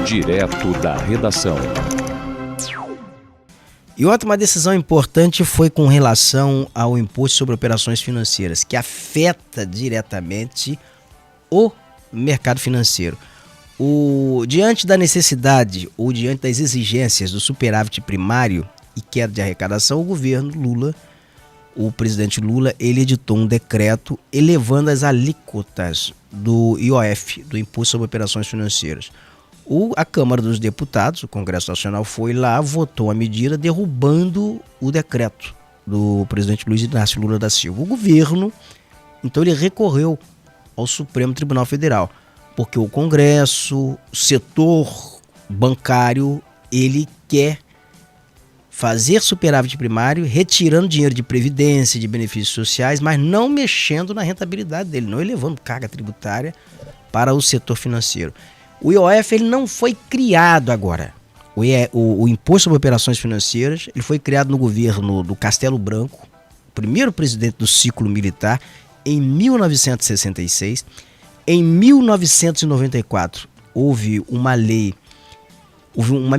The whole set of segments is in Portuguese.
Direto da redação. E outra uma decisão importante foi com relação ao imposto sobre operações financeiras, que afeta diretamente o mercado financeiro. Diante da necessidade ou diante das exigências do superávit primário e queda de arrecadação, o governo Lula, o presidente Lula, ele editou um decreto elevando as alíquotas do IOF, do Imposto sobre Operações Financeiras. A Câmara dos Deputados, o Congresso Nacional, foi lá, votou a medida derrubando o decreto do presidente Luiz Inácio Lula da Silva. O governo, então, ele recorreu ao Supremo Tribunal Federal, porque o Congresso, o setor bancário, ele quer fazer superávit primário, retirando dinheiro de previdência, de benefícios sociais, mas não mexendo na rentabilidade dele, não elevando carga tributária para o setor financeiro. O IOF ele não foi criado agora. O Imposto sobre Operações Financeiras ele foi criado no governo do Castelo Branco, o primeiro presidente do ciclo militar, em 1966. Em 1994, houve uma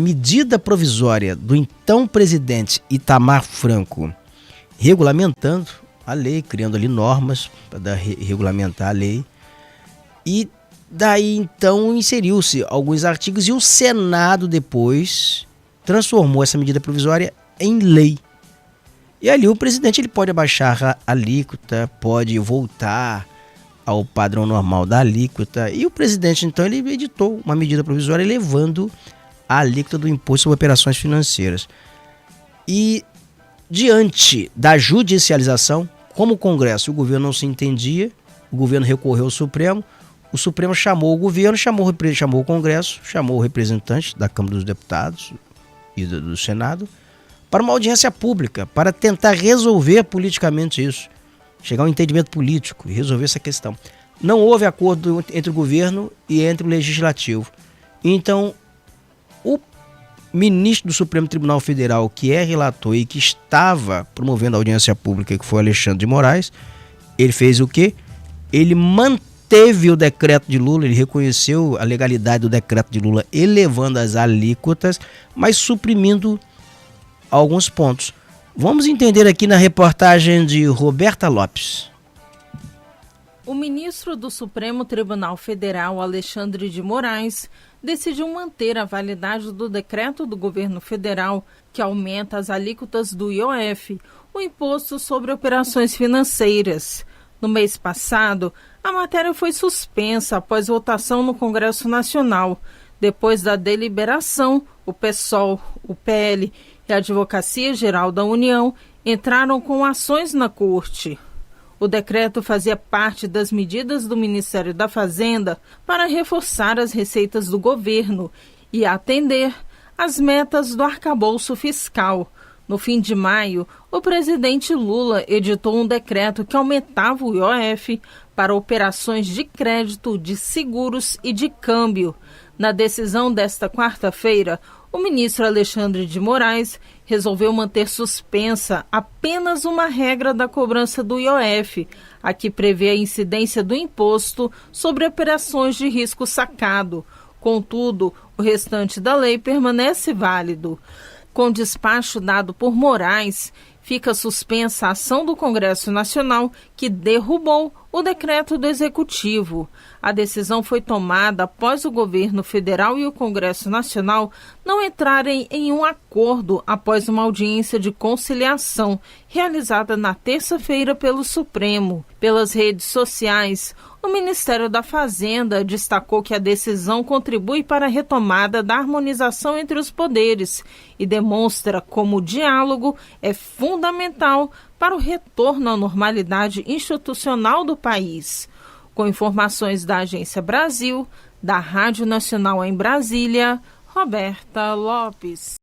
medida provisória do então presidente Itamar Franco, regulamentando a lei, criando ali normas para regulamentar a lei. E daí então inseriu-se alguns artigos e o Senado depois transformou essa medida provisória em lei. E ali o presidente ele pode abaixar a alíquota, pode voltar ao padrão normal da alíquota. E o presidente então ele editou uma medida provisória elevando a alíquota do Imposto sobre Operações Financeiras. E diante da judicialização, como o Congresso e o governo não se entendia, o governo recorreu ao Supremo. O Supremo chamou o governo, chamou o Congresso, chamou o representante da Câmara dos Deputados e do Senado para uma audiência pública, para tentar resolver politicamente isso, chegar a um entendimento político e resolver essa questão. Não houve acordo entre o governo e entre o legislativo. Então, o ministro do Supremo Tribunal Federal, que é relator e que estava promovendo a audiência pública, que foi Alexandre de Moraes, ele fez o quê? Ele manteve o decreto de Lula, ele reconheceu a legalidade do decreto de Lula, elevando as alíquotas, mas suprimindo alguns pontos. Vamos entender aqui na reportagem de Roberta Lopes. O ministro do Supremo Tribunal Federal, Alexandre de Moraes, decidiu manter a validade do decreto do governo federal que aumenta as alíquotas do IOF, o Imposto sobre Operações Financeiras. No mês passado, a matéria foi suspensa após votação no Congresso Nacional. Depois da deliberação, o PSOL, o PL e a Advocacia Geral da União entraram com ações na Corte. O decreto fazia parte das medidas do Ministério da Fazenda para reforçar as receitas do governo e atender às metas do arcabouço fiscal. No fim de maio, o presidente Lula editou um decreto que aumentava o IOF para operações de crédito, de seguros e de câmbio. Na decisão desta quarta-feira, o ministro Alexandre de Moraes resolveu manter suspensa apenas uma regra da cobrança do IOF, a que prevê a incidência do imposto sobre operações de risco sacado. Contudo, o restante da lei permanece válido. Com despacho dado por Moraes, fica suspensa a ação do Congresso Nacional que derrubou o decreto do Executivo. A decisão foi tomada após o governo federal e o Congresso Nacional não entrarem em um acordo após uma audiência de conciliação realizada na terça-feira pelo Supremo. Pelas redes sociais, o Ministério da Fazenda destacou que a decisão contribui para a retomada da harmonização entre os poderes e demonstra como o diálogo é fundamental para o retorno à normalidade institucional do país. Com informações da Agência Brasil, da Rádio Nacional em Brasília, Roberta Lopes.